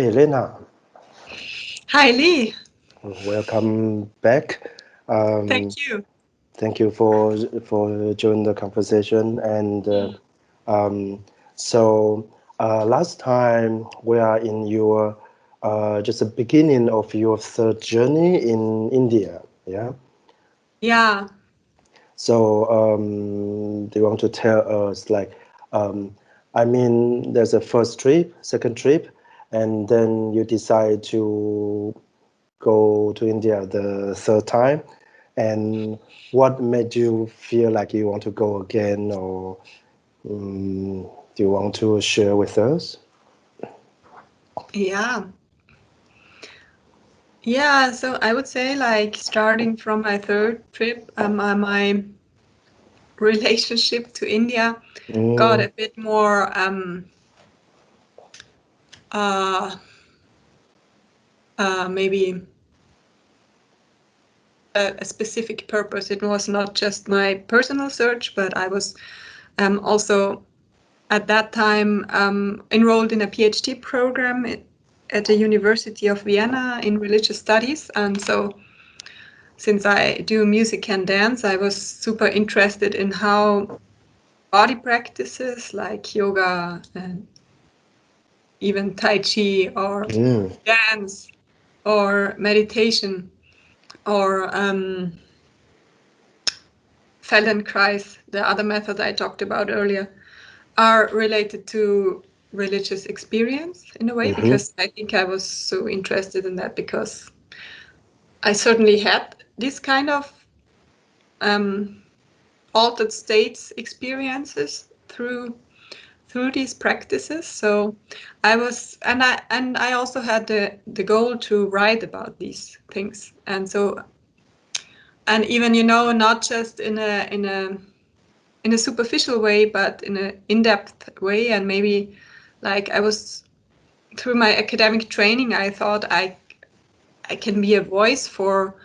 Hey Lena, Hi, Lee. welcome back. Thank Um, you. Thank you for joining the conversation. And um, so last time we are in your just the beginning of your third journey in India. Yeah. Yeah. So do you want to tell us um, I mean, there's a first trip, second trip, and then you decide to go to India the third time, and what made you feel like you want to go again, or do you want to share with us? Yeah. Yeah. So I would say, like, starting from my third trip, my relationship to India got Mm, a bit more uh, maybe a specific purpose. It was not just my personal search, but I was also at that time enrolled in a PhD program at the University of Vienna in religious studies, and so since I do music and dance, I was super interested in how body practices like yoga and even Tai Chi or mm, dance or meditation or Feldenkrais, the other method I talked about earlier, are related to religious experience in a way, mm-hmm, because I think I was so interested in that because I certainly had this kind of um, altered states experiences through these practices. So I also had the goal to write about these things, and even not just in a superficial way, but in an in-depth way. And maybe, like, I was, through my academic training, I thought I can be a voice for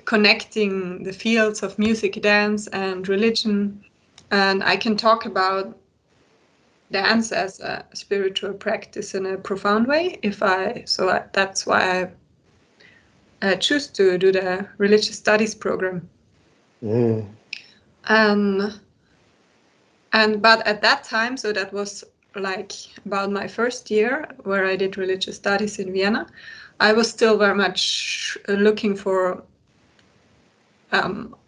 connecting the fields of music, dance, and religion, and I can talk about dance as a spiritual practice in a profound way. That's why I choose to do the religious studies program. mm, Um, and but at that time, so that was like about my first year where I did religious studies in Vienna. I was still very much looking for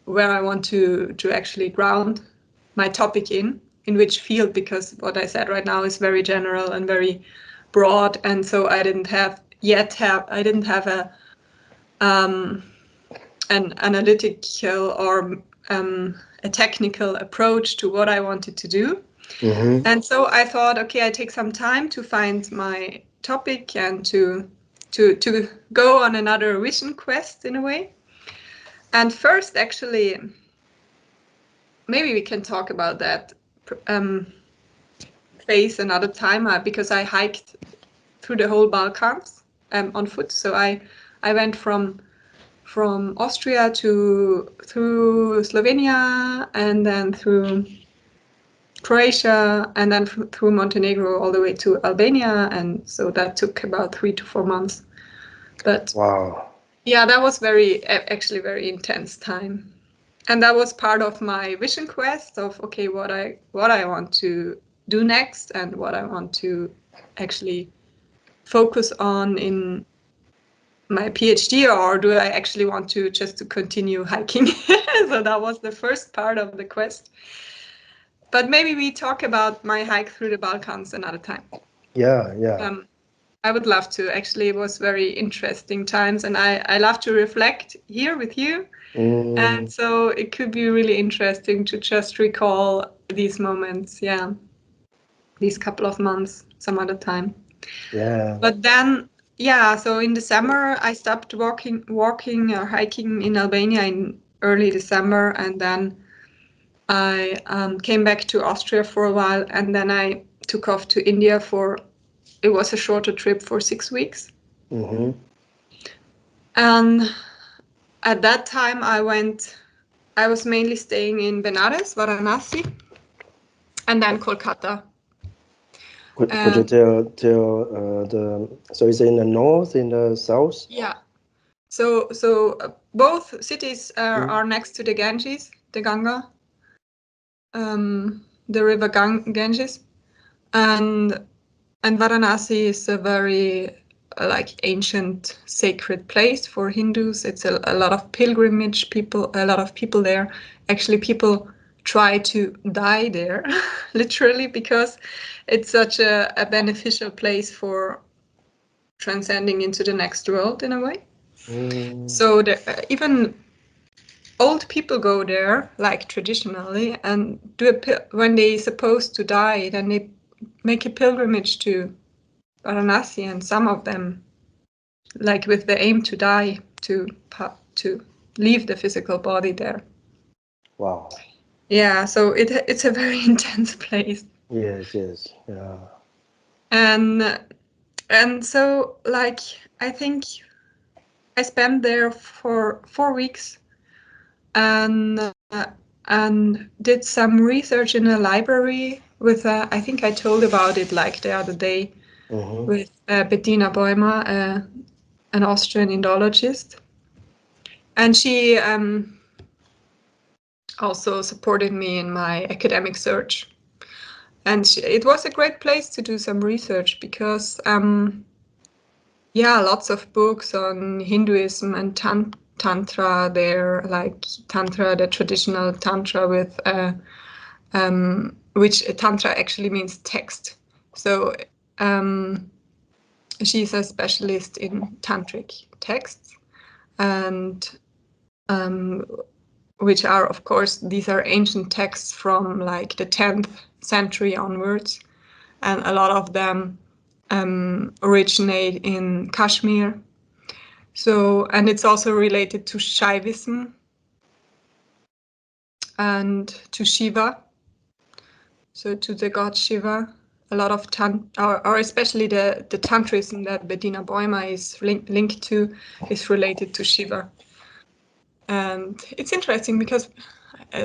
where I want to actually ground my topic in which field, because what I said right now is very general and very broad, and so I didn't have an analytical or a technical approach to what I wanted to do. mm-hmm, And so I thought, okay, I take some time to find my topic and to go on another vision quest in a way. And first, actually, maybe we can talk about that phase another time, because I hiked through the whole Balkans on foot. So I went from Austria to through Slovenia, and then through Croatia, and then through Montenegro all the way to Albania, and so that took about 3 to 4 months. But wow. yeah, that was actually very intense time, and that was part of my vision quest of, okay, what I want to do next and what I want to actually focus on in my PhD, or do I actually want to just to continue hiking? So that was the first part of the quest. But maybe we talk about my hike through the Balkans another time. Yeah, yeah. Um, I would love to. Actually, it was very interesting times, and I love to reflect here with you. And Mm, so it could be really interesting to just recall these moments, yeah, these couple of months, some other time. yeah. But then, yeah, so in the summer, I stopped walking or hiking in Albania in early December, and then I came back to Austria for a while, and then I took off to India it was a shorter trip for 6 weeks. Mm-hmm, And at that time, I was mainly staying in Benares, Varanasi, and then Kolkata. Could you tell so is it in the north, in the south? Yeah. So both cities are next to the Ganges, the Ganga, the river Ganges, and Varanasi is a very like ancient sacred place for Hindus. It's a lot of pilgrimage people, a lot of people there. Actually, people try to die there, literally, because it's such a beneficial place for transcending into the next world in a way. So even old people go there, like traditionally, and when they supposed to die, then they make a pilgrimage to Varanasi, and some of them, like with the aim to die, to leave the physical body there. Wow. Yeah, so it's a very intense place. Yes, yeah. And so like I think I spent there for 4 weeks and did some research in a library with I think I told about it like the other day with Bettina Bäumer, an Austrian Indologist, and she also supported me in my academic search. And it was a great place to do some research because, lots of books on Hinduism and Tantra there, like Tantra, the traditional Tantra with, which Tantra actually means text. So she's a specialist in Tantric texts, and which are, of course, these are ancient texts from like the 10th century onwards, and a lot of them originate in Kashmir. So, and it's also related to Shaivism and to Shiva, so to the god Shiva. A lot of or especially the Tantrism that Bettina Bäumer is linked to is related to Shiva. And it's interesting because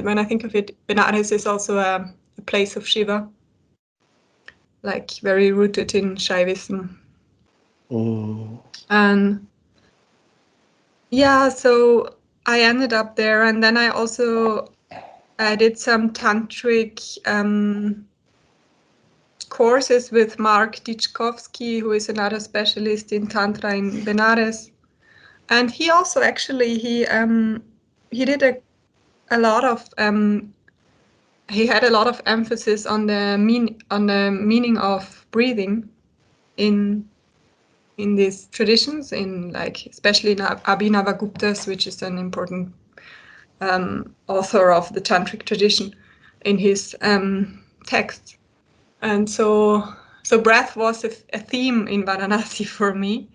when I think of it, Benares is also a place of Shiva, like very rooted in Shaivism. And so I ended up there, and then I did some tantric courses with Mark Ditchkovsky, who is another specialist in Tantra in Benares. And he also actually he did a lot of he had a lot of emphasis on the meaning of breathing in these traditions, in like especially in Abhinavaguptas, which is an important author of the tantric tradition, in his texts. And so breath was a theme in Varanasi for me,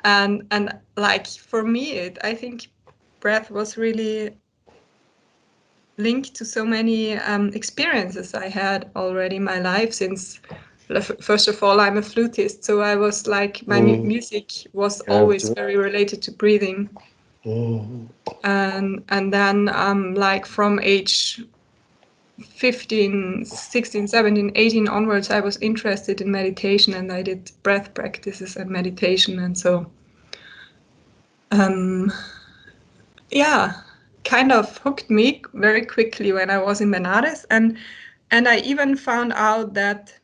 and like for me, I think breath was really linked to so many experiences I had already in my life. Since first of all, I'm a flutist, so I was like my music was always very related to breathing. And then like from age 15, 16, 17, 18 onwards, I was interested in meditation, and I did breath practices and meditation. And so kind of hooked me very quickly when I was in Benares. And I even found out that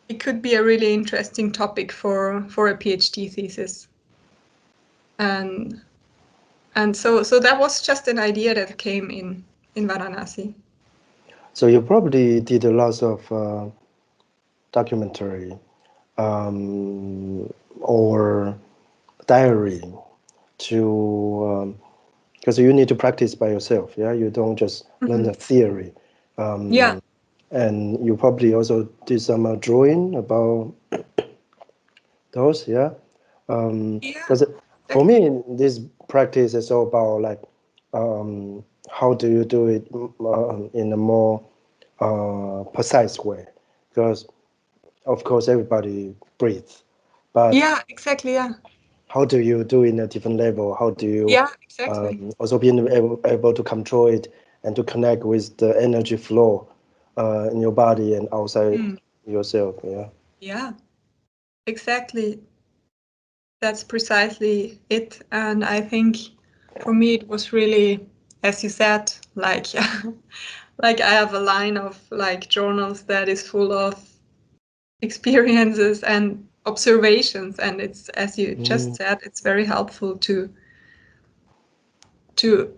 it could be a really interesting topic for a PhD thesis. And so that was just an idea that came in Varanasi. So you probably did a lot of documentary or diary to because you need to practice by yourself. Yeah, you don't just learn the theory. And you probably also did some drawing about those. Yeah. Because for me, this practice is all about like how do you do it in a more precise way, because of course everybody breathes, but exactly. how do you do in a different level? How do you also being able to control it and to connect with the energy flow in your body and outside yourself. Yeah. Yeah, exactly. That's precisely it. And I think for me it was really, as you said, like like I have a line of like journals that is full of experiences and observations, and it's, as you just said, it's very helpful to to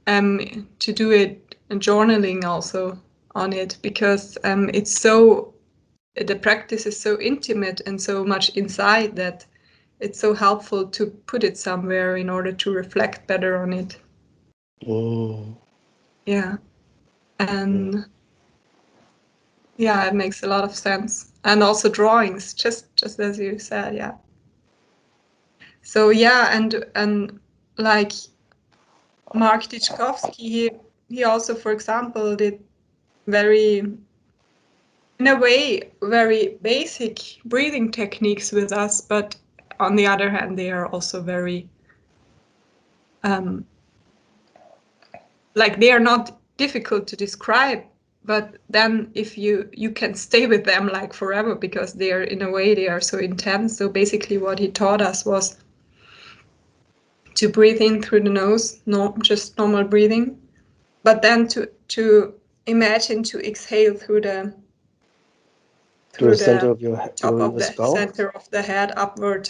do it journaling also on it, because it's so, the practice is so intimate and so much inside that it's so helpful to put it somewhere in order to reflect better on it. Yeah. And yeah, it makes a lot of sense. And also drawings, just as you said. Yeah. So yeah, and like Mark Dyczkowski, he also, for example, did very, in a way, very basic breathing techniques with us, but on the other hand, they are also very like, they are not difficult to describe, but then if you can stay with them like forever, because they are, in a way, they are so intense. So basically what he taught us was to breathe in through the nose, not just normal breathing, but then to imagine to exhale through the Center of top of your the skull. center of the head upward.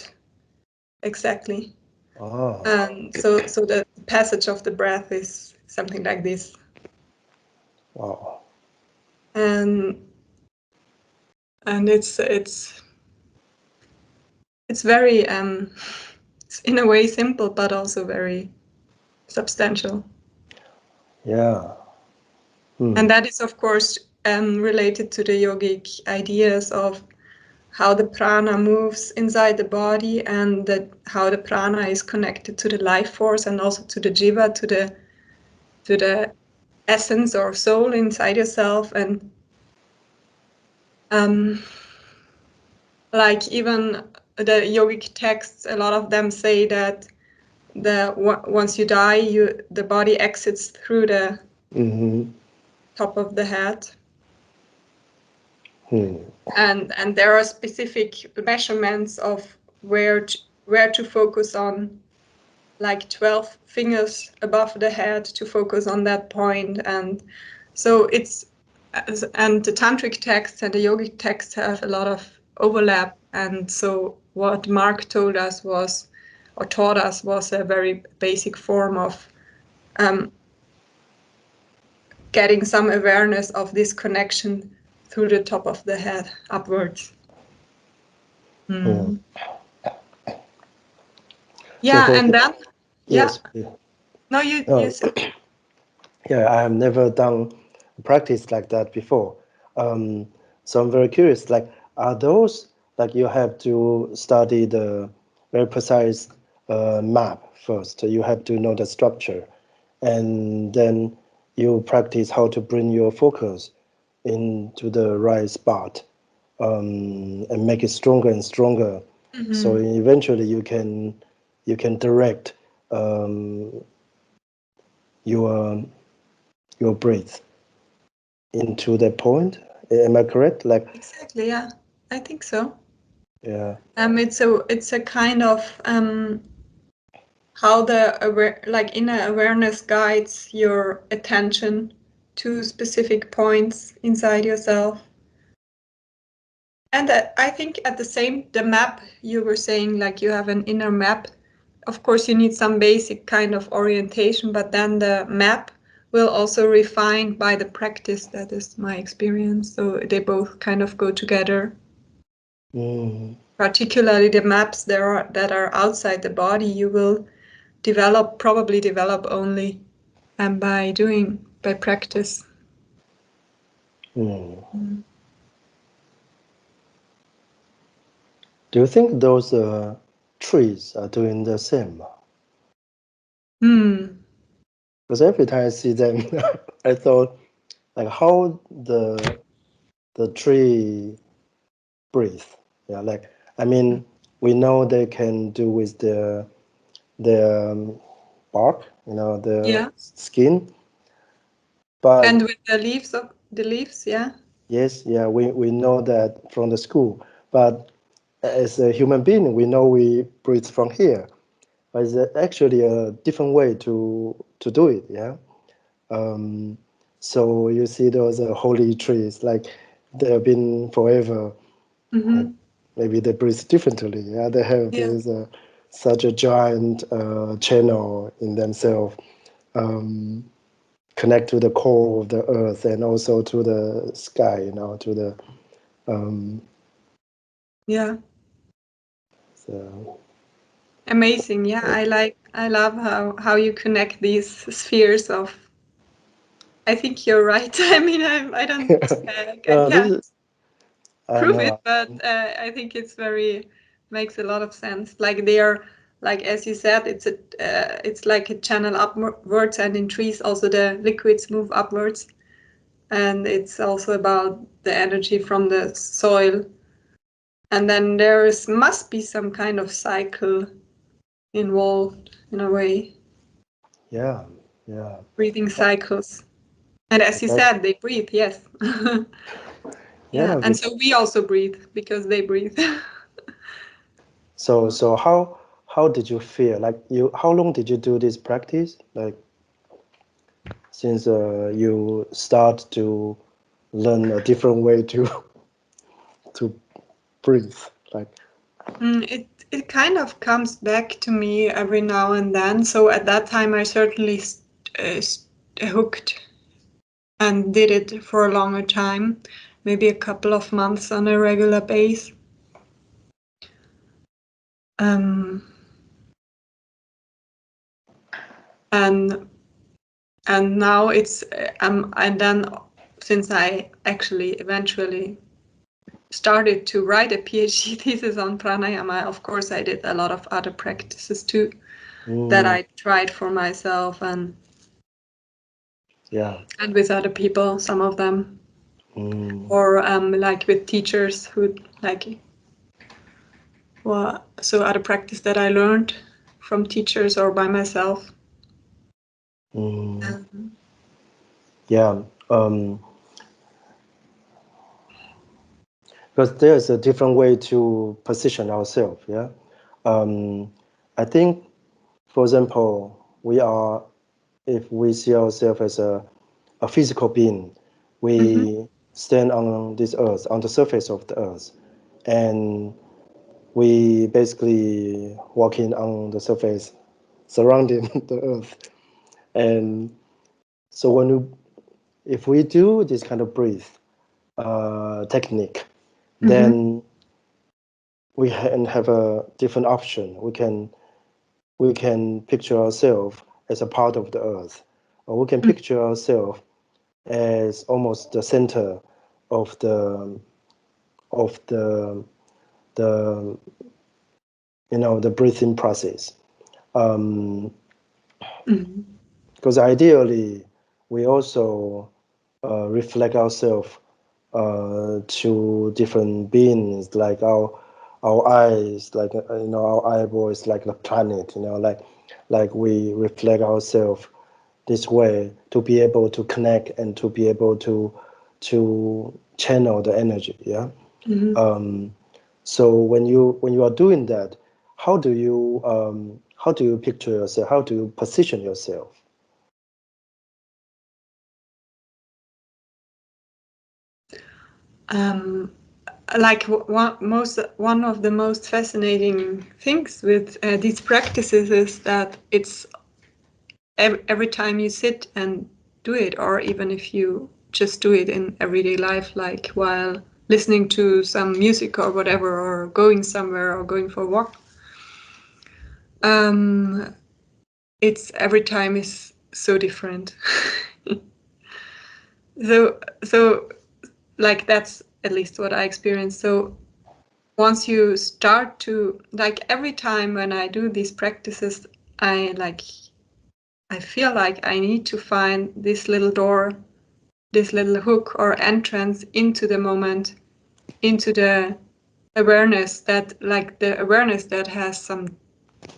Exactly. Oh. And so the passage of the breath is something like this. Wow. And it's very it's in a way simple, but also very substantial. Yeah. And that is, of course, related to the yogic ideas of how the prana moves inside the body, and that how the prana is connected to the life force and also to the jiva, to the essence or soul inside yourself. And like even the yogic texts, a lot of them say that once you die, the body exits through the top of the head. And there are specific measurements of where to focus on, like 12 fingers above the head to focus on that point. And so and the tantric texts and the yogic texts have a lot of overlap. And so what Mark told us was, or taught us, was a very basic form of getting some awareness of this connection through the top of the head upwards. Yeah, and then yes. No, you said. Yeah, I have never done practice like that before. So I'm very curious, like, are those, like, you have to study the very precise map first. You have to know the structure, and then you practice how to bring your focus into the right spot, and make it stronger and stronger. So eventually you can direct your breath into that point. Am I correct? Like, Exactly, yeah, I think so. yeah. It's a kind of how the inner awareness guides your attention to specific points inside yourself. And I think at the same, the map you were saying, like you have an inner map. Of course, you need some basic kind of orientation, but then the map will also refine by the practice. That is my experience. So they both kind of go together. Particularly the maps that are outside the body, you will probably develop only by practice. Do you think those trees are doing the same? Because every time I see them, I thought, like, how the tree breathe. Yeah, like, I mean, we know they can do with their bark, the skin. But and with the leaves the leaves, yeah. Yes, yeah, we know that from the school, but as a human being, we know we breathe from here. But it's actually a different way to do it, yeah. So you see those holy trees, like they have been forever. Mm-hmm. Maybe they breathe differently. Yeah, they have Yeah. this such a giant channel in themselves, connect to the core of the earth and also to the sky. You know, to the Yeah. so, Amazing. Yeah, I love how you connect these spheres of. I think you're right. I mean, I this can't is I prove it, know. but I think it's very makes a lot of sense. Like they are, like as you said, it's like a channel upwards, and in trees also the liquids move upwards, and it's also about the energy from the soil, and then must be some kind of cycle involved in a way, Yeah, yeah. breathing cycles. And as you That said, they breathe, yes. Yeah, yeah. and so we also breathe because they breathe. So how did you feel? Like you, how long did you do this practice? Like since you start to learn a different way to to breathe. Like It kind of comes back to me every now and then. So at that time, I certainly hooked and did it for a longer time, maybe a couple of months on a regular base. Um, and and now it's and then since I actually eventually started to write a PhD thesis on pranayama, of course I did a lot of other practices too that mm, I tried for myself yeah. and with other people, some of them, Mm, or like with teachers who like, well, so other practice that I learned from teachers or by myself. mm, Um, yeah. Because there's a different way to position ourselves. Yeah. I think, for example, we are if we see ourselves as a physical being, mhm, we stand on this earth, on the surface of the earth, and we basically walking on the surface surrounding the earth. And so if we do this kind of breath technique, mhm, then we can have a different option. We can picture ourselves as a part of the earth, or we can picture ourselves as almost the center of the the the breathing process. Um, mhm, because ideally, we also reflect ourselves to different beings, like our eyes, like our eyeball is like the planet, like we reflect ourselves this way to be able to connect and to be able to channel the energy. Yeah. mhm. So when you are doing that, how do you picture yourself? How do you position yourself? Um, like one of the most fascinating things with these practices is that it's every time you sit and do it, or even if you just do it in everyday life, like while listening to some music or whatever, or going somewhere or going for a walk, um, it's every time is so different. So like that's at least what I experienced. So once you start to like every time when I do these practices, I like I feel like I need to find this little door, this little hook or entrance into the moment, into the awareness that has some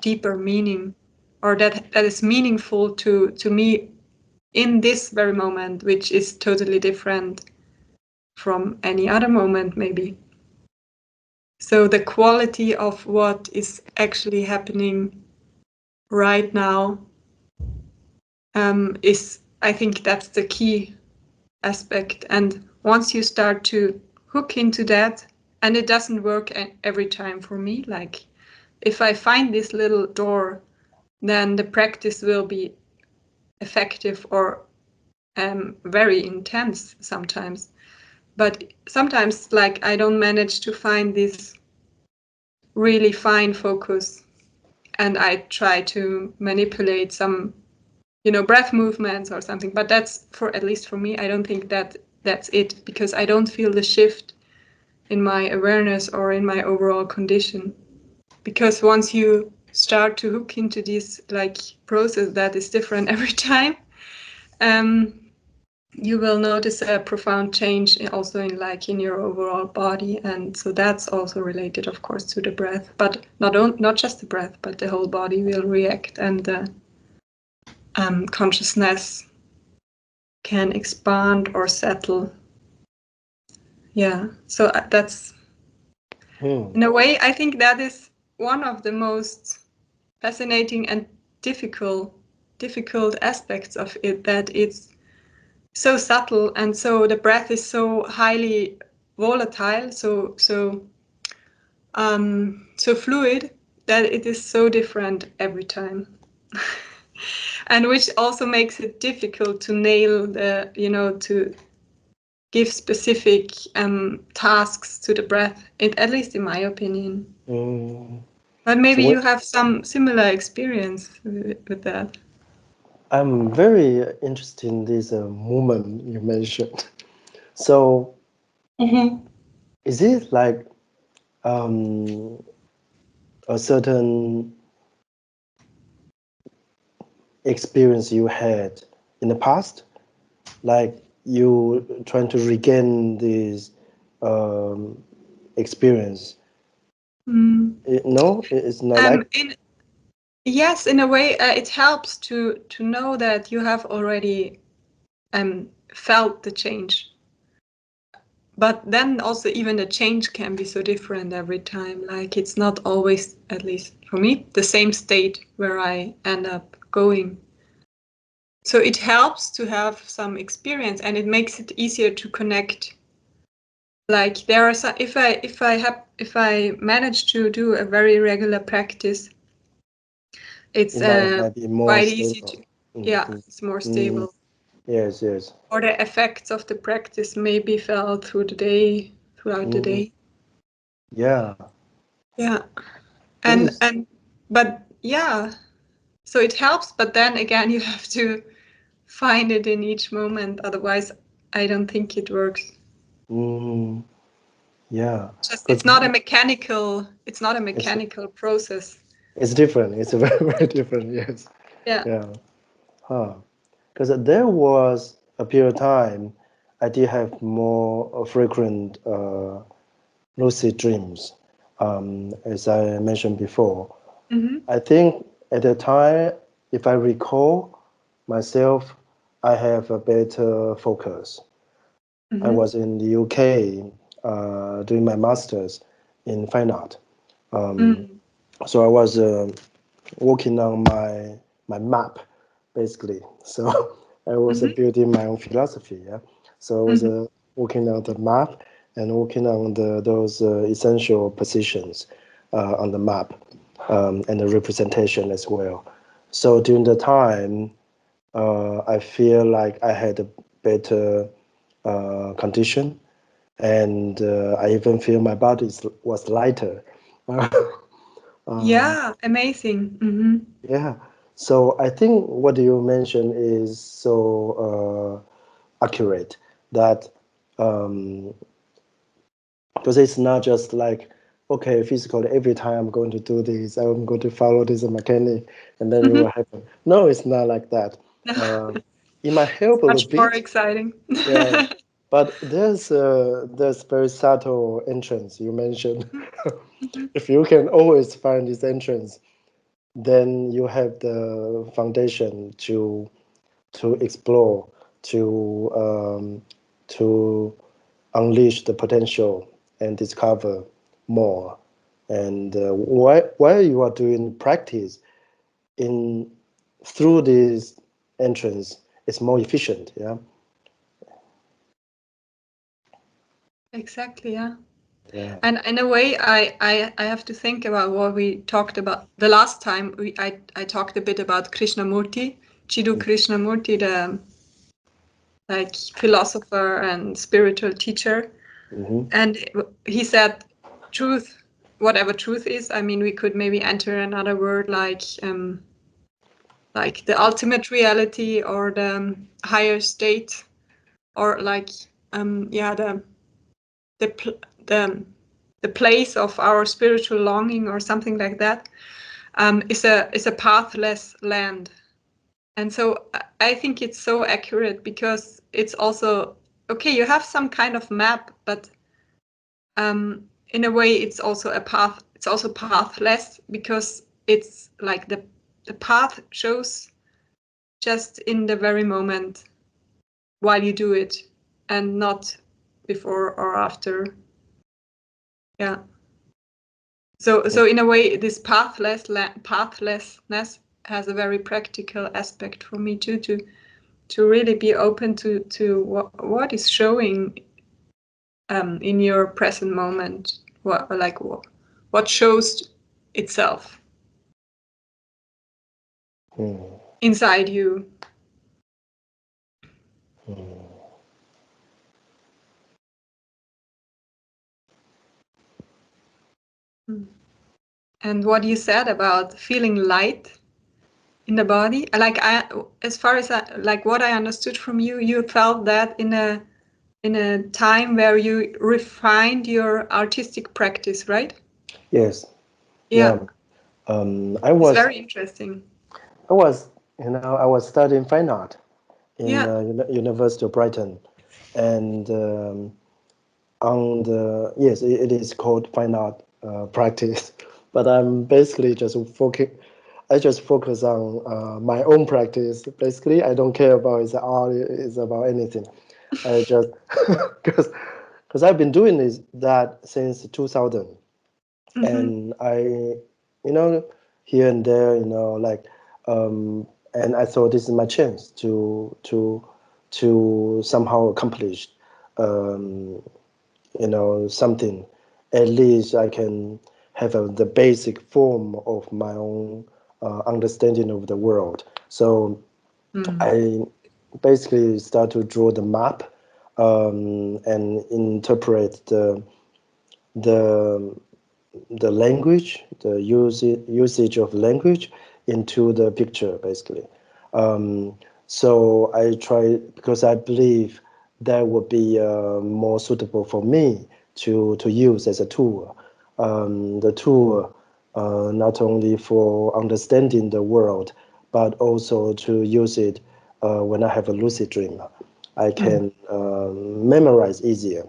deeper meaning, or that is meaningful to me in this very moment, which is totally different from any other moment, maybe. So the quality of what is actually happening right now is, I think that's the key aspect. And once you start to hook into that, and it doesn't work every time for me, like if I find this little door, then the practice will be effective or very intense sometimes. But sometimes, like, I don't manage to find this really fine focus, and I try to manipulate some, breath movements or something. But that's, for at least for me, I don't think that's it, because I don't feel the shift in my awareness or in my overall condition. Because once you start to hook into this like process that is different every time, you will notice a profound change also in your overall body. And so that's also related, of course, to the breath, but not just the breath, but the whole body will react, and the consciousness can expand or settle. Yeah, so that's in a way, I think that is one of the most fascinating and difficult aspects of it, that it's so subtle, and so the breath is so highly volatile, so fluid, that it is so different every time. And which also makes it difficult to nail the, to give specific tasks to the breath, at least in my opinion. But maybe you have some similar experience with that. I'm very interested in this movement you mentioned. So, is it like a certain experience you had in the past, like you trying to regain this experience? No, it's not like. Yes, in a way, it helps to know that you have already felt the change. But then also, even the change can be so different every time. Like, it's not always, at least for me, the same state where I end up going. So it helps to have some experience, and it makes it easier to connect. Like, there are some, if I manage to do a very regular practice, it's quite easy to, it's more stable. Yes. Or the effects of the practice may be felt throughout the day. Yeah. But yeah, so it helps, but then again, you have to find it in each moment. Otherwise, I don't think it works. Yeah. It's not a mechanical process. It's different. It's very, very different. Yes. Yeah. Because there was a period of time I did have more frequent lucid dreams, as I mentioned before. I think at the time, if I recall myself, I have a better focus. I was in the UK doing my master's in fine art. So I was working on my map, basically. So I was building my own philosophy. Yeah. So I was working on the map and working on those essential positions on the map and the representation as well. So during the time, I feel like I had a better condition, and I even feel my body was lighter. Yeah, amazing. Yeah. So I think what you mentioned is so accurate, that because it's not just like, okay, physically every time I'm going to do this, I'm going to follow this mechanic, and then it will happen. No, it's not like that. It might help a little Much more bit. exciting. Yeah. But there's very subtle entrance you mentioned. If you can always find this entrance, then you have the foundation to to explore, to unleash the potential and discover more. And while you are doing practice through this entrance, it's more efficient. Yeah. Exactly. Yeah. Yeah. And in a way, I have to think about what we talked about the last time. I talked a bit about Krishnamurti, Jiddu Krishnamurti, the like philosopher and spiritual teacher. And he said, truth, whatever truth is. I mean, we could maybe enter another word like the ultimate reality or the higher state, or like the place of our spiritual longing or something like that, is a pathless land. And so I think it's so accurate, because it's also okay, you have some kind of map, but in a way it's also a path, it's also pathless, because it's like the path shows just in the very moment while you do it, and not before or after. Yeah. So in a way, this pathlessness has a very practical aspect for me too, to really be open to what is showing in your present moment, what shows itself inside you. And what you said about feeling light in the body, as far as what I understood from you, you felt that in a time where you refined your artistic practice, right? Yes. Yeah. I It's was very interesting. I was I was studying fine art in Yeah. University of Brighton, and on the yes, it is called fine art practice, but I'm basically just focus. I just focus on my own practice. Basically, I don't care about it's art, it's about anything. I just because I've been doing that since 2000, and I, here and there, and I thought this is my chance to somehow accomplish, um, something. At least I can have the basic form of my own understanding of the world. So I basically start to draw the map, and interpret the the language, the usage of language into the picture, basically. So I try, because I believe that would be more suitable for me to use as a tool. The tool not only for understanding the world, but also to use it when I have a lucid dream. I can memorize easier.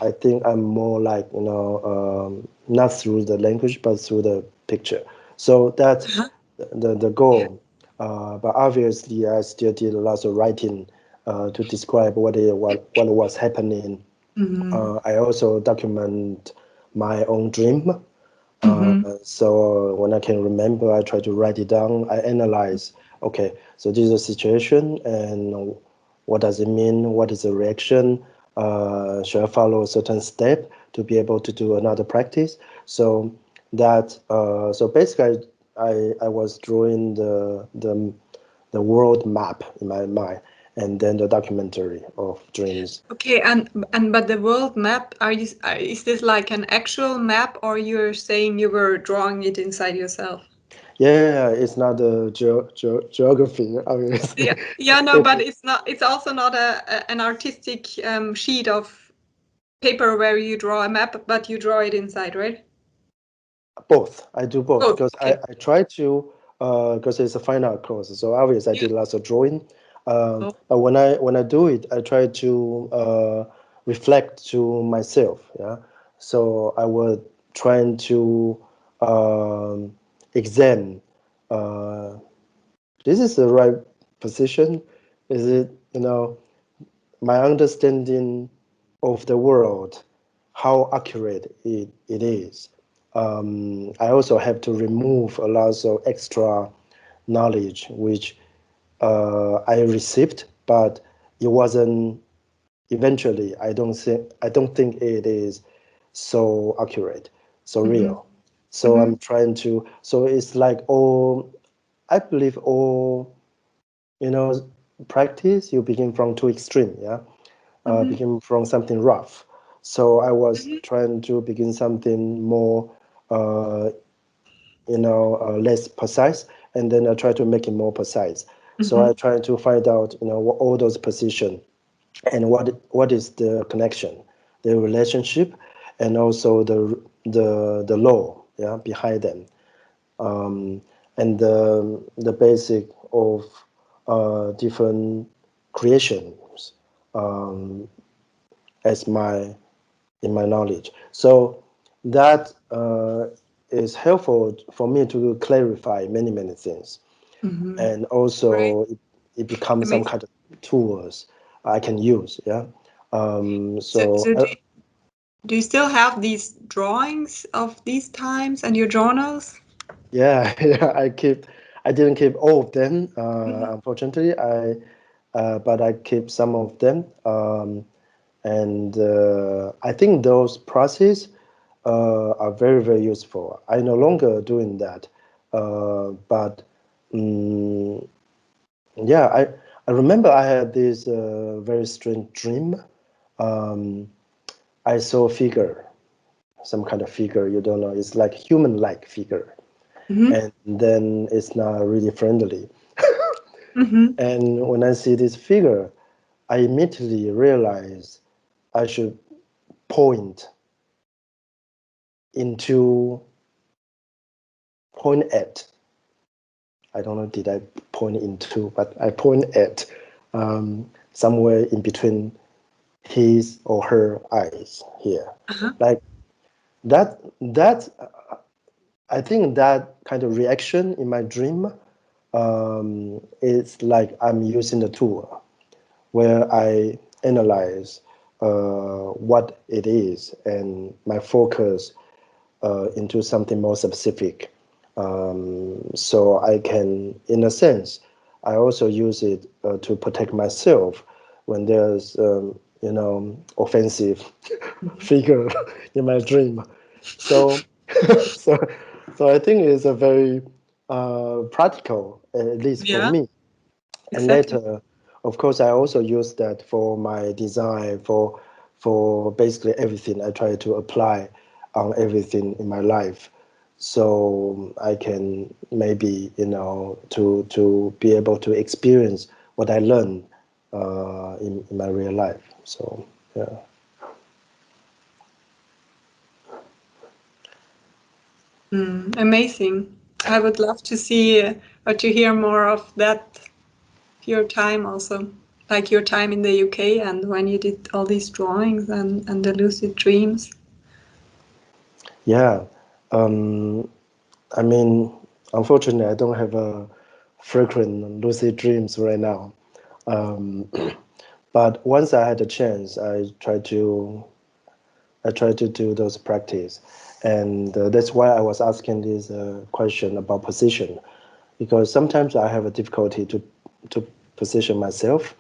I think I'm more like, not through the language, but through the picture. So that's the goal. But obviously, I still did a lot of writing to describe what was happening. I also document my own dream. So when I can remember, I try to write it down. I analyze. Okay, so this is a situation, and what does it mean? What is the reaction? Should I follow a certain step to be able to do another practice? So so basically, I was drawing the world map in my mind, and then the documentary of dreams. Okay, but the world map, is this like an actual map, or you're saying you were drawing it inside yourself? Yeah, it's not a geography, obviously. Yeah, yeah, no, It's but it's not. It's also not an artistic sheet of paper where you draw a map, but you draw it inside, right? both. I do both Both. because Okay. I try to, because it's a fine art course. So obviously I Yeah. did lots of drawing. Oh. But when I do it, I try to reflect to myself. Yeah. So I was trying to examine. Uh, this is the right position? Is it, my understanding of the world, how accurate it is? I also have to remove a lot of extra knowledge which I received, but it wasn't. Eventually, I don't think it is so accurate, so real. So I'm trying to. So it's like all. I believe all, practice. You begin from too extreme, yeah. Begin from something rough. So I was trying to begin something more, less precise, and then I try to make it more precise. So I try to find out, what all those positions and what is the connection, the relationship, and also the law, yeah, behind them, and the basic of different creations, as in my knowledge. So that is helpful for me to clarify many things, and Right. also it becomes some Amazing. kind of tools I can use. Yeah. So, So so do you still have these drawings of these times and your journals? yeah, yeah. I didn't keep all of them, Mhm. unfortunately. But I keep some of them, and I think those processes are very useful. I no longer doing that, but um, yeah, I remember I had this very strange dream. Um, I saw a figure, some kind of figure, you don't know, it's like human-like figure, Mhm. and then it's not really friendly. Mhm. And when I see this figure, I immediately realize I should point into point at. I don't know, did I point into, but I point at somewhere in between his or her eyes here. Uh-huh. Like that I think that kind of reaction in my dream is like I'm using the tool where I analyze what it is and my focus into something more specific. So I can, in a sense, I also use it to protect myself when there's, offensive figure in my dream. So, so, so I think it's a very practical, at least for Yeah, me. And exactly. later, of course, I also use that for my design, for basically everything. I try to apply on everything in my life, so I can maybe, to be able to experience what I learn in my real life. So yeah. Amazing. I would love to see or to hear more of that, your time also, like your time in the UK and when you did all these drawings and the lucid dreams. Yeah. Um, I mean, unfortunately, I don't have a frequent lucid dreams right now. Um, but once I had a chance, I try to do those practice, and that's why I was asking this question about position, because sometimes I have a difficulty to position myself,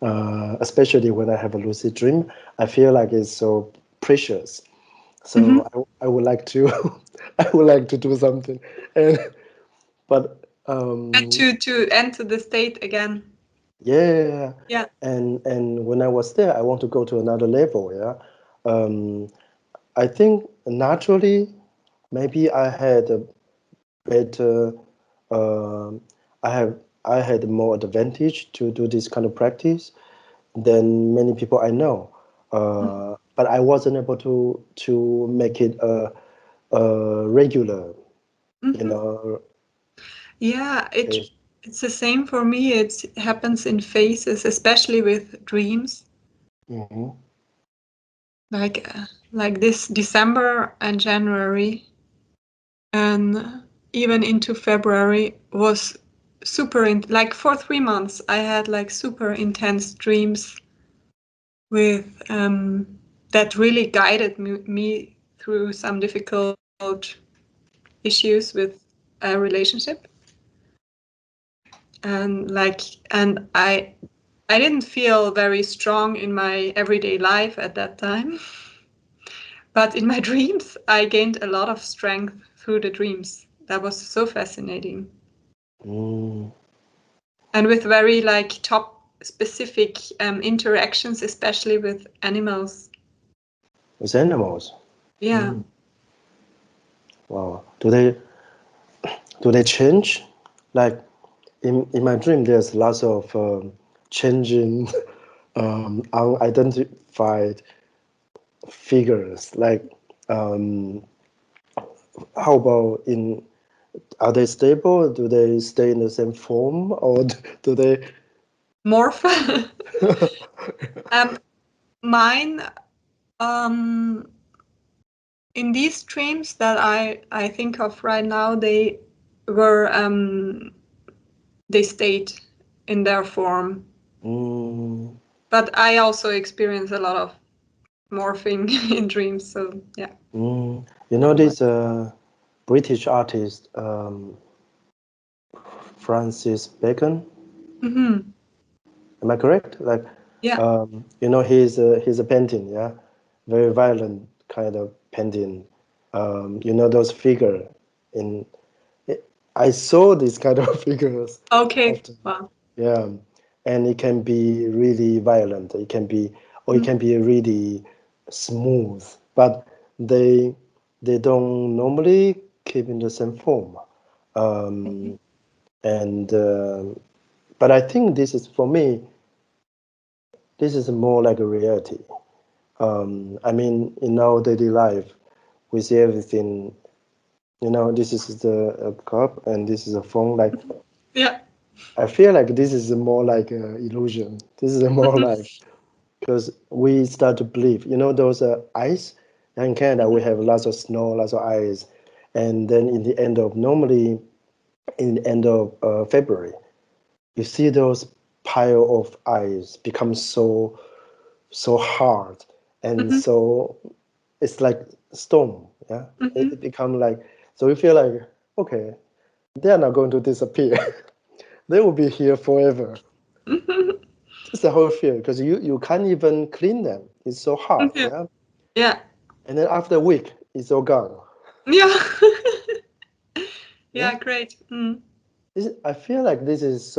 especially when I have a lucid dream. I feel like it's so precious. Hmm. So I would like to I would like to do something, and but And to enter the state again. yeah, Yeah. and when I was there, I want to go to another level. Yeah, um, I think naturally, maybe I had a better, um I have I had more advantage to do this kind of practice than many people I know. But I wasn't able to make it a regular, you Hmm. know. Yeah, Case. it's the same for me. It happens in phases, especially with dreams. Hmm. Like like this December and January and even into February was like for 3 months, I had like super intense dreams with that really guided me through some difficult issues with a relationship. And I didn't feel very strong in my everyday life at that time. But in my dreams, I gained a lot of strength through the dreams. That was so fascinating. Mm. And with very like top specific interactions, especially with animals. With animals? Yeah. Mm. Wow. Do they change? Like in my dream, there's lots of changing unidentified figures. Like how about are they stable? Do they stay in the same form, or do they Morph. Mine, in these dreams that I think of right now, they were they stayed in their form. Mm. But I also experience a lot of morphing in dreams. So yeah. Mm. You know this British artist Francis Bacon? Mm-hmm. Am I correct? Like, Yeah. you know, he's a painting, yeah, very violent kind of painting. You know those figure in. I saw these kind of figures Okay. often, Wow. yeah, and it can be really violent. It can be, or it can be really smooth, but they they don't normally keep in the same form. Um, and but I think this is for me. This is more like a reality. I mean, in our daily life, we see everything. You know, this is the cup and this is a phone. Like, Yeah. I feel like this is more like an illusion. This is more like because we start to believe. You know, those ice. In Canada, we have lots of snow, lots of ice, and then in the end of normally in the end of February, you see those pile of ice become so hard and Mm-hmm. so it's like stone, yeah, Mm-hmm. it become like, so we feel like, okay, they are not going to disappear. They will be here forever. Mm-hmm. It's the whole fear because you can't even clean them, it's so hard, Yeah. yeah, Yeah. and then after a week it's all gone. Yeah. Yeah, Yeah. Great. Mm. I feel like this is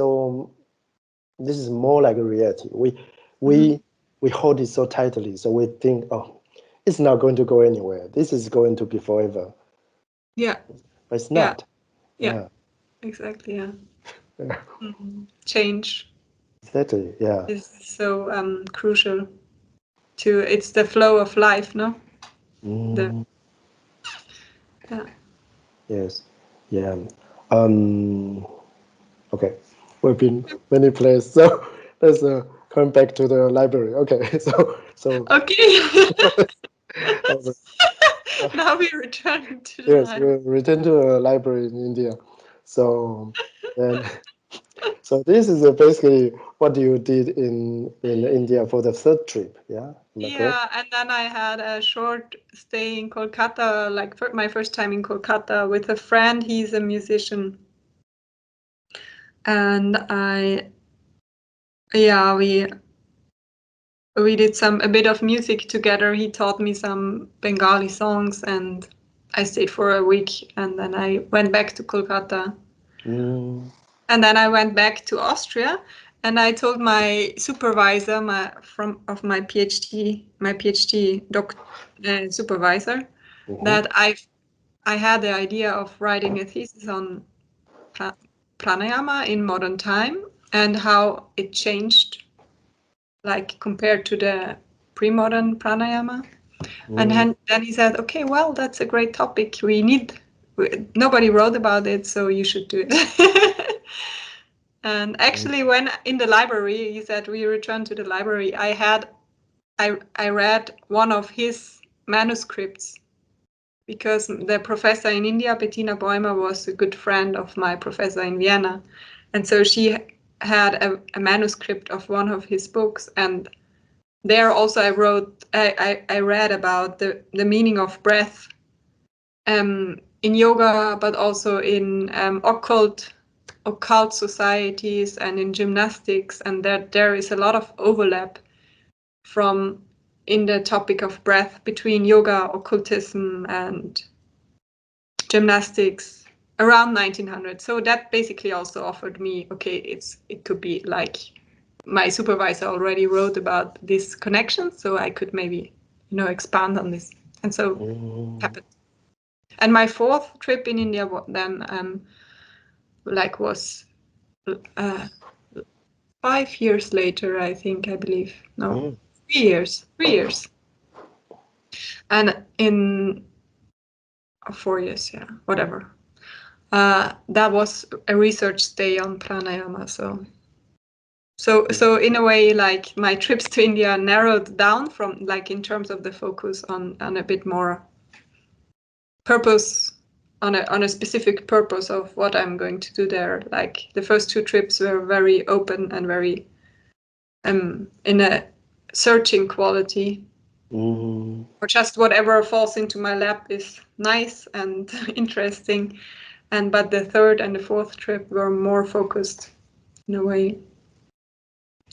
more like a reality. Mm-hmm. We hold it so tightly, so we think, oh, it's not going to go anywhere, this is going to be forever, Yeah. but it's Yeah. not. Yeah. Yeah. Exactly. Yeah. Yeah. Change Exactly. Yeah. is so crucial to. It's the flow of life, no? The Mm, yeah. yes. Yeah. Um. Okay. We've been many places, so let's come back to the library. Okay. So Okay. uh, Now we return to the yes, life. we return to a library in India. So then, so this is basically what you did in India for the third trip. Yeah. Am I correct? Yeah, and then I had a short stay in Kolkata, like for my first time in Kolkata with a friend. He's a musician, and yeah, we did a bit of music together. He taught me some Bengali songs, and I stayed for a week, and then I went back to Kolkata. Mm, And then I went back to Austria, and I told my supervisor, my PhD supervisor, mhm, that I had the idea of writing a thesis on pranayama in modern time and how it changed, like compared to the pre-modern pranayama. And mm, then he said, "Okay, well, that's a great topic. Nobody wrote about it, so you should do it." And mm, actually, when in the library, he said we returned to the library. I read one of his manuscripts because the professor in India, Bettina Bäumer, was a good friend of my professor in Vienna, And so she had a manuscript of one of his books, and there also I read about the meaning of breath in yoga, but also in occult societies and in gymnastics, and that there is a lot of overlap in the topic of breath between yoga, occultism, and gymnastics around 1900. So that basically also offered me, okay, it could be like my supervisor already wrote about this connection, so I could maybe expand on this, and so happened. And my fourth trip in India then was 5 years later, I believe. No, 3 years. 3 years. And in 4 years, yeah, whatever. That was a research stay on pranayama. So in a way, like my trips to India narrowed down from, like, in terms of the focus on a bit more purpose, on a specific purpose of what I'm going to do there. Like the first 2 trips were very open and very in a searching quality. Or just whatever falls into my lap is nice and interesting. But the third and the fourth trip were more focused in a way.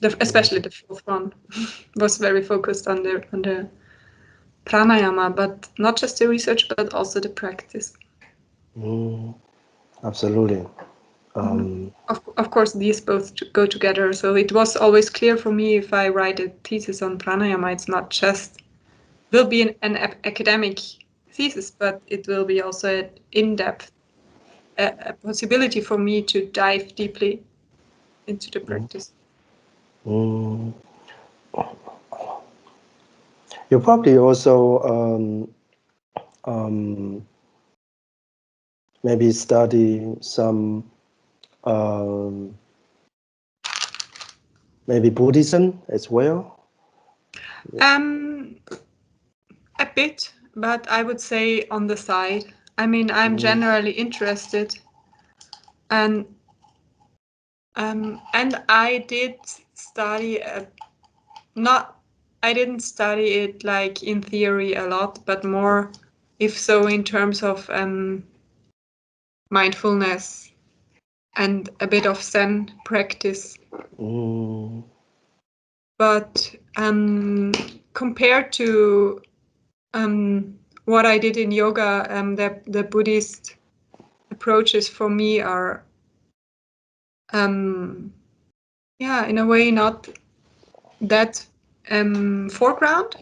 Especially the fourth one was very focused on the pranayama, but not just the research, but also the practice. Absolutely. Of course, these both go together. So it was always clear for me, if I write a thesis on pranayama, it's not just will be an academic thesis, but it will be also an in-depth a possibility for me to dive deeply into the practice. You probably also maybe study some maybe Buddhism as well. A bit, but I would say on the side. I mean, I'm generally interested, and I did study I didn't study it like in theory a lot, but more, if so, in terms of mindfulness and a bit of Zen practice. But compared to what I did in yoga, the Buddhist approaches for me are, in a way, not that foreground.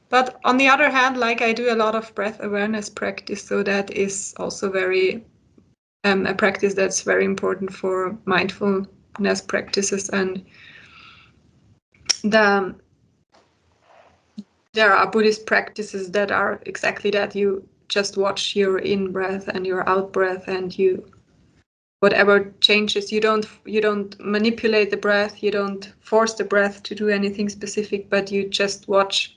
But on the other hand, like, I do a lot of breath awareness practice, so that is also very a practice that's very important for mindfulness practices. And there are Buddhist practices that are exactly that. You just watch your in breath and your out breath, and whatever changes, you don't manipulate the breath, you don't force the breath to do anything specific, but you just watch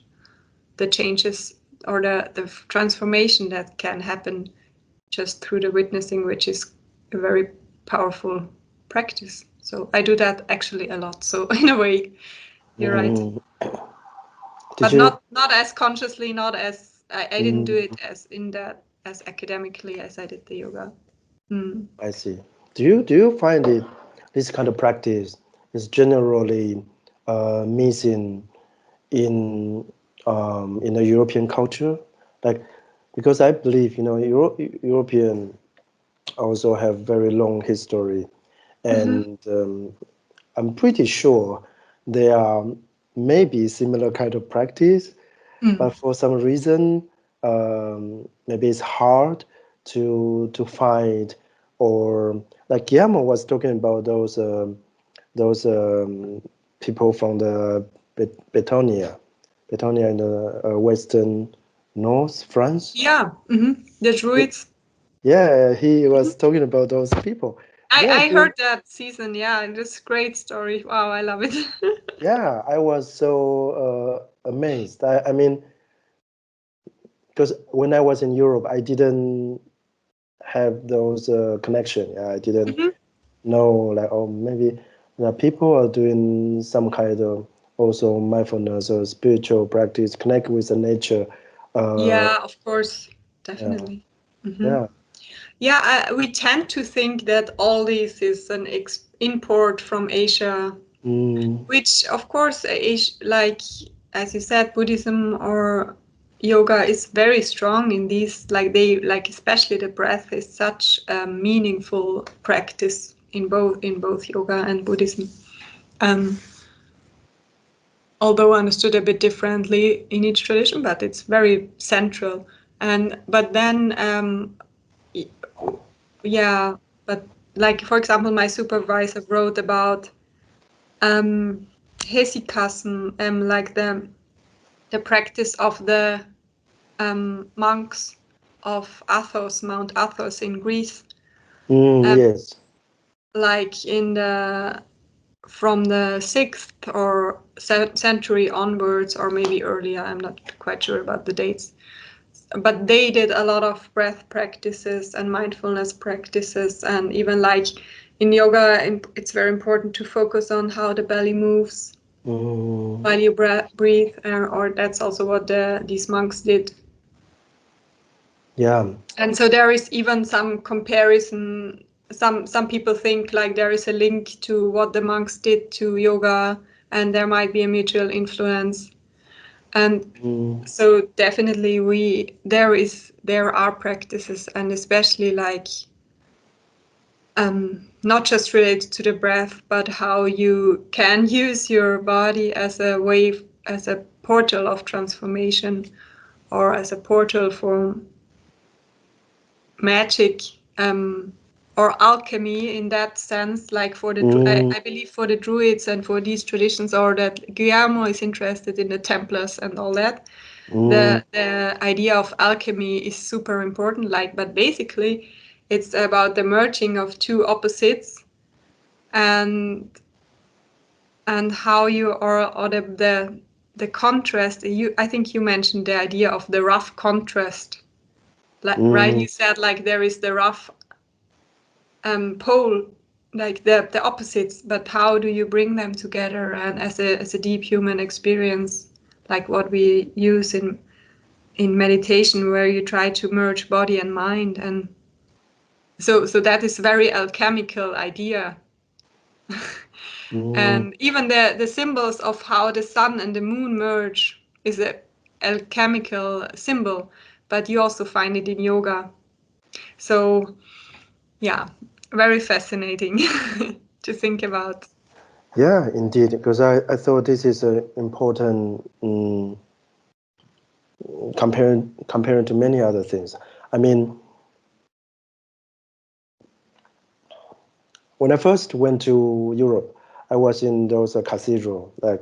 the changes or the transformation that can happen just through the witnessing, which is a very powerful practice. So I do that actually a lot. So in a way, you're right. But not as consciously, not as I didn't do it as academically as I did the yoga. I see. Do you find this kind of practice is generally missing in the European culture? Like, because I believe European also have very long history, and I'm pretty sure there are maybe similar kind of practice, but for some reason maybe it's hard to find, or like Guillermo was talking about those people from the Betonia in the western north France. Yeah, the Druids. Yeah, he was talking about those people. I heard that season. Yeah, it's a great story. Wow, I love it. Yeah, I was so amazed. I mean, because when I was in Europe, I didn't have those connection. I didn't know, like, or maybe people are doing some kind of also mindfulness or spiritual practice, connect with the nature. Yeah, of course, Yeah, definitely. Hmm. yeah. Yeah, we tend to think that all this is an import from Asia, Mm, which, of course, like as you said, Buddhism or yoga is very strong in these. Like especially the breath is such a meaningful practice in both yoga and Buddhism. Um, Although understood a bit differently in each tradition, but it's very central. And but then yeah, but like for example, my supervisor wrote about um, hesychasm, like the practice of the monks of Athos, Mount Athos in Greece, um, yes. like in the from the 6th or century onwards, or maybe earlier. I'm not quite sure about the dates. But they did a lot of breath practices and mindfulness practices, and even like in yoga, it's very important to focus on how the belly moves Mm, while you breathe, or that's also what these monks did. yeah. And so there is even some comparison. Some people think like there is a link to what the monks did to yoga, and there might be a mutual influence. And Mm, so definitely there are practices, and especially like not just related to the breath, but how you can use your body as a way, as a portal of transformation, or as a portal for magic, or alchemy in that sense. Like for the mm, I believe for the druids and for these traditions, or that Guillermo is interested in the Templars and all that. mm, The idea of alchemy is super important. Like, but basically, it's about the merging of two opposites, and how you, or the contrast. I think you mentioned the idea of the rough contrast. Like, right, mm, you said like there is the rough pole, like the opposites, but how do you bring them together, and as a deep human experience, like what we use in meditation, where you try to merge body and mind. And so that is very alchemical idea. mm. And even the symbols of how the sun and the moon merge is a alchemical symbol, but you also find it in yoga. So yeah, very fascinating to think about. Yeah, indeed. Because I thought this is an important comparing to many other things. I mean, when I first went to Europe, I was in those cathedral. Like,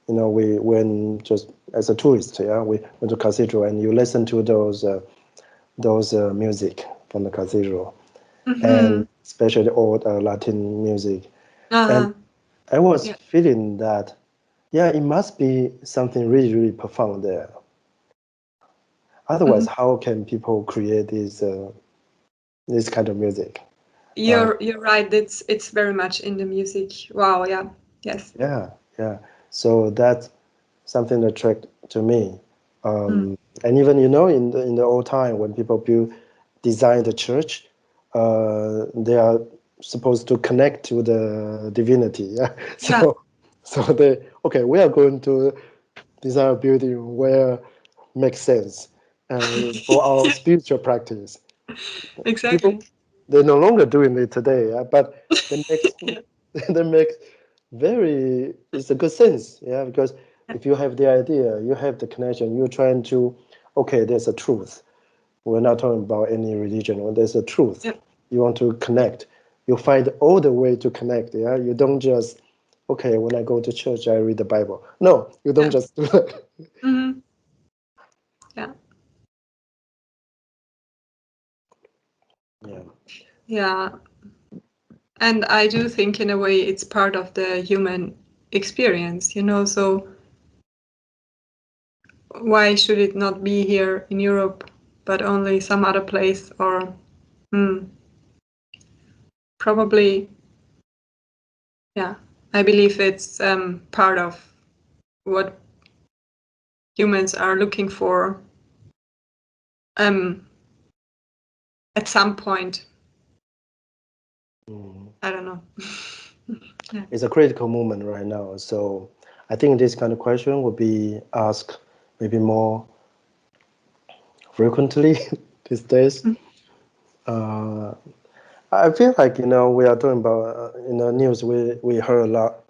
we went just as a tourist. Yeah, we went to cathedral, and you listen to those music from the cathedral, Mm-hmm. and especially old Latin music. And Uh-huh. I was Yeah. feeling that, yeah, it must be something really, really profound there. Otherwise, Mhm. how can people create this kind of music? Uh, You're right. It's very much in the music. Wow. Yeah. Yes. yeah, yeah. So that's something that attract to me. Mm. And even in the old time when people design the church, they are supposed to connect to the divinity. Yeah. Yeah. So they okay, we are going to design a building where makes sense for our spiritual practice. People, Exactly. they're no longer doing it today, but they make Yeah. they make very, it's a good sense, yeah, because Yeah. if you have the idea, you have the connection, you're trying to, okay, there's a truth. We're not talking about any religion, or there's a truth. Yeah. You want to connect. You find all the way to connect, yeah. You don't just, okay, when I go to church, I read the Bible. No, you don't Yeah. just do that. Hmm. Yeah. Yeah. Yeah. And I do think, in a way, it's part of the human experience. So why should it not be here in Europe, but only some other place, or hmm, probably, I believe it's part of what humans are looking for at some point. I don't know. Yeah. It's a critical moment right now. So I think this kind of question would be asked maybe more frequently these days. I feel like, we are talking about, in the news, we heard a lot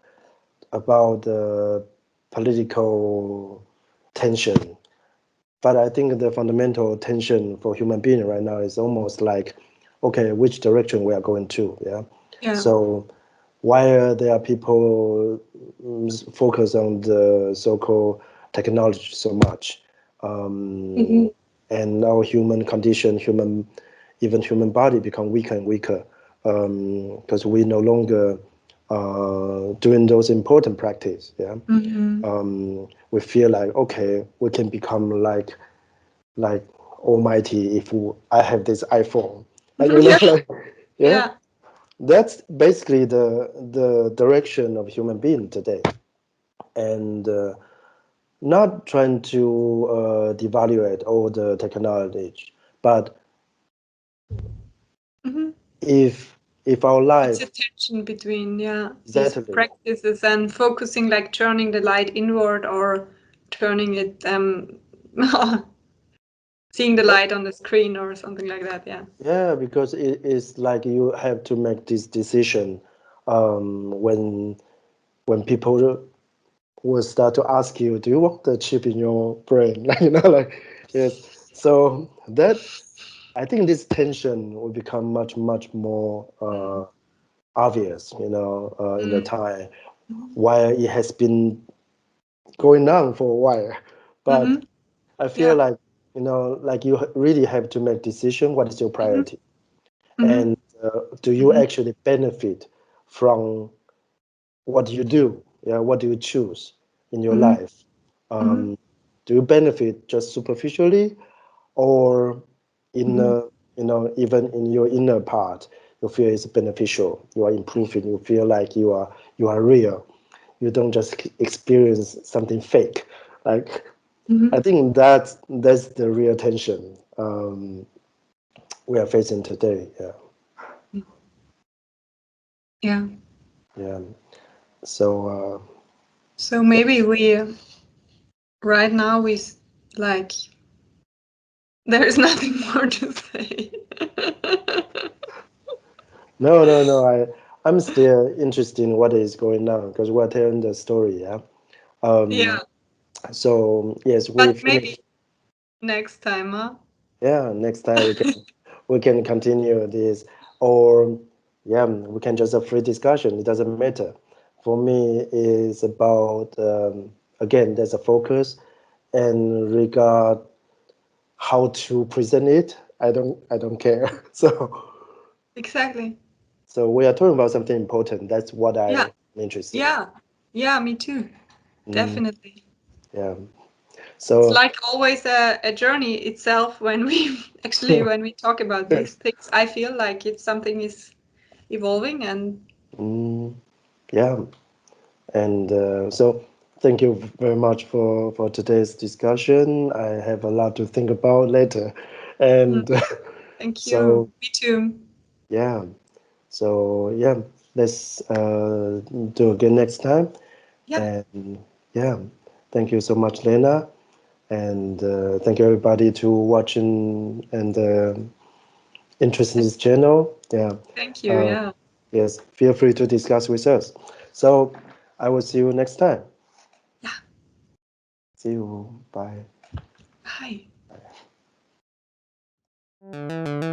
about the political tension. But I think the fundamental tension for human being right now is almost like, okay, which direction we are going to, Yeah. So while there are people focus on the so-called technology so much, and our human condition, even human body become weaker and weaker, because we no longer doing those important practice, we feel like, okay, we can become like almighty if I have this iPhone, That's basically the direction of human being today, and not trying to devaluate all the technology, but if our life, it's a tension between exactly. these practices and focusing, like turning the light inward or turning it seeing the light on the screen or something like that. Yeah, because it is like you have to make this decision when people will start to ask you, do you want the chip in your brain? Yes. So that, I think this tension will become much more obvious, in the time, while it has been going on for a while. But I feel like, like you really have to make decision. What is your priority? And do you actually benefit from what you do? Yeah, what do you choose in your life? Do you benefit just superficially, or in even in your inner part, you feel it's beneficial? You are improving. You feel like you are real. You don't just experience something fake. Like, I think that's the real tension we are facing today. Yeah. So maybe we right now like there is nothing more to say. no. I'm still interested in what is going on because we're telling the story. So yes, we but finished. maybe next time, huh? Yeah, next time we can continue this, or we can just have free discussion. It doesn't matter. For me, it's about again, there's a focus and regard how to present it. I don't care. So Exactly. so we are talking about something important. That's what I'm interested in. Yeah, me too. Definitely. Yeah. It's So like always a journey itself when we actually when we talk about these things. I feel like it's something is evolving and yeah, and so thank you very much for today's discussion. I have a lot to think about later, and thank you. so Me too. yeah, so let's do again next time. And thank you so much, Lena, and thank you everybody to watching and interest in this channel. Thank you. Yes, feel free to discuss with us. So I will see you next time. See you. Bye. Bye.